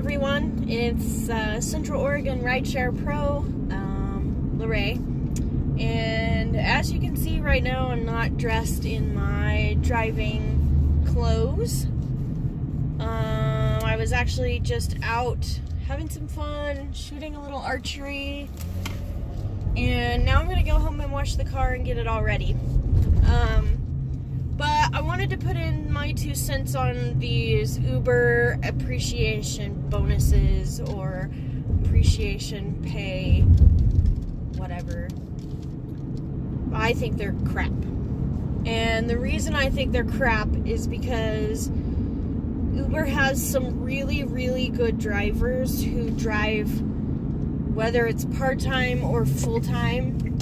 everyone. It's Central Oregon Rideshare Pro, Lorraine. And as you can see right now, I'm not dressed in my driving clothes. I was actually just out having some fun, shooting a little archery. And now I'm going to go home and wash the car and get it all ready. But I wanted to put in my 2 cents on these Uber appreciation bonuses or appreciation pay, whatever. I think they're crap. And the reason I think they're crap is because Uber has some really, really good drivers who drive, whether it's part-time or full-time.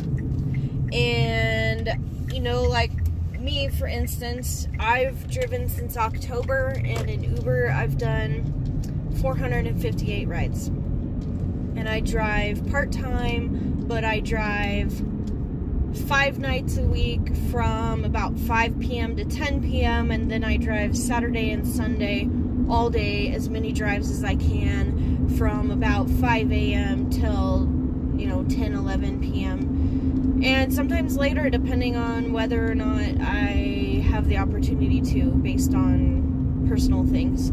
And, you know, like me, for instance, I've driven since October, and in Uber I've done 458 rides. And I drive part-time, but I drive 5 nights a week from about 5 p.m. to 10 p.m. and then I drive Saturday and Sunday all day, as many drives as I can, from about 5 a.m. till, 10, 11 p.m. And sometimes later, depending on whether or not I have the opportunity to, based on personal things.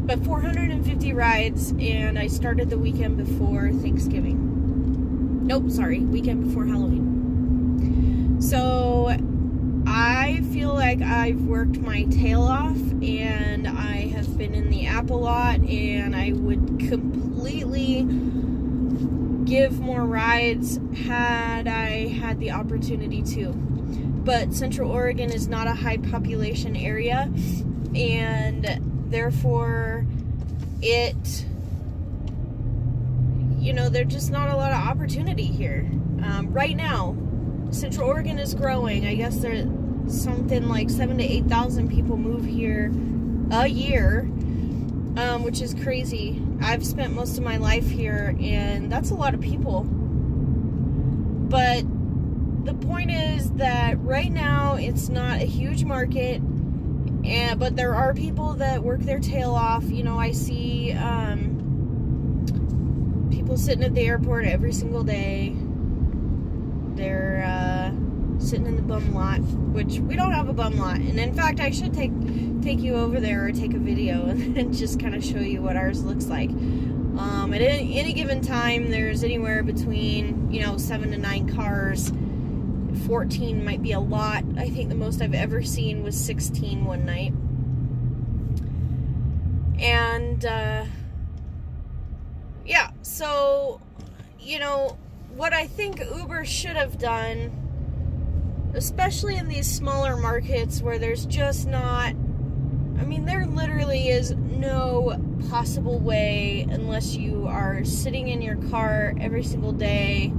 But 450 rides, and I started the weekend before Thanksgiving. Nope, sorry, weekend before Halloween. So I feel like I've worked my tail off, and I have been in the app a lot, and I would completely give more rides had I had the opportunity to. But Central Oregon is not a high population area, and therefore there's just not a lot of opportunity here. Right now, Central Oregon is growing. I guess there's something like 7,000 to 8,000 people move here a year, which is crazy. I've spent most of my life here, and that's a lot of people. But the point is that right now it's not a huge market, but there are people that work their tail off. I see people sitting at the airport every single day. They're sitting in the bum lot, which we don't have a bum lot. And in fact, I should take you over there or take a video and just kind of show you what ours looks like. At any given time, there's anywhere between 7 to 9 cars. 14 might be a lot. I think the most I've ever seen was 16 one night. And yeah, so what I think Uber should have done, especially in these smaller markets where there's just not, there literally is no possible way, unless you are sitting in your car every single day,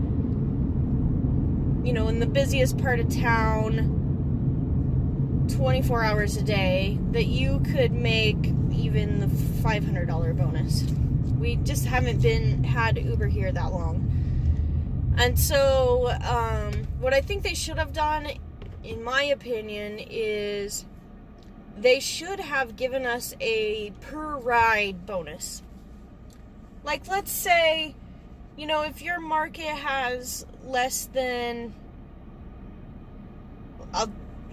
in the busiest part of town, 24 hours a day, that you could make even the $500 bonus. We just haven't had Uber here that long. And so, what I think they should have done, in my opinion, is they should have given us a per ride bonus. Like, let's say, if your market has less than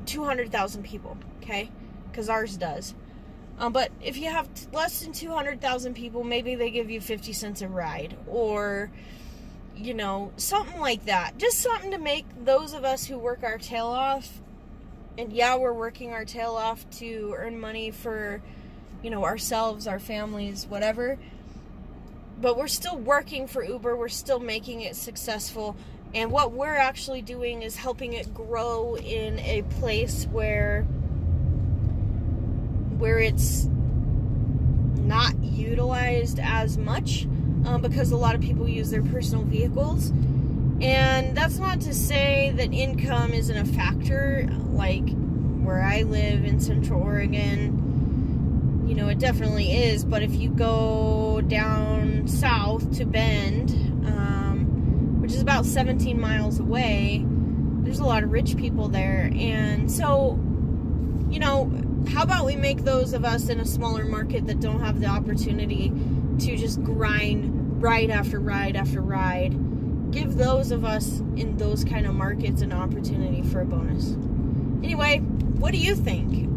200,000 people, okay? Because ours does. But if you have less than 200,000 people, maybe they give you 50 cents a ride, or something like that. Just something to make those of us who work our tail off, and yeah, we're working our tail off to earn money for, ourselves, our families, whatever. But we're still working for Uber. We're still making it successful. And what we're actually doing is helping it grow in a place where it's not utilized as much, because a lot of people use their personal vehicles. And that's not to say that income isn't a factor. Like where I live in Central Oregon, it definitely is. But if you go down south to Bend, which is about 17 miles away, there's a lot of rich people there. And so, how about we make those of us in a smaller market that don't have the opportunity to just grind ride after ride after ride, give those of us in those kind of markets an opportunity for a bonus. Anyway, what do you think?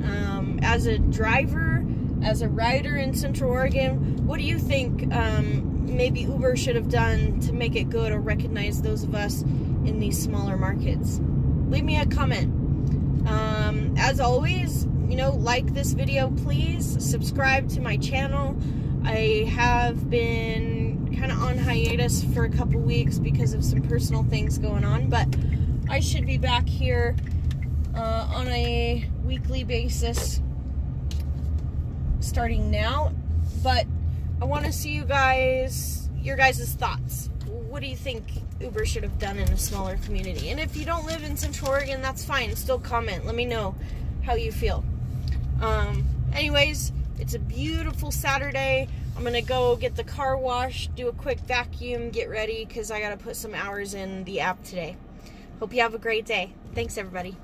As a driver, as a rider in Central Oregon, what do you think maybe Uber should have done to make it good or recognize those of us in these smaller markets? Leave me a comment. As always, like this video, please. Subscribe to my channel. I have been kind of on hiatus for a couple weeks because of some personal things going on, but I should be back here on a weekly basis starting now. But I want to see your guys' thoughts. What do you think Uber should have done in a smaller community? And if you don't live in Central Oregon, that's fine. Still comment. Let me know how you feel. Anyways, it's a beautiful Saturday. I'm going to go get the car washed, do a quick vacuum, get ready, because I got to put some hours in the app today. Hope you have a great day. Thanks, everybody.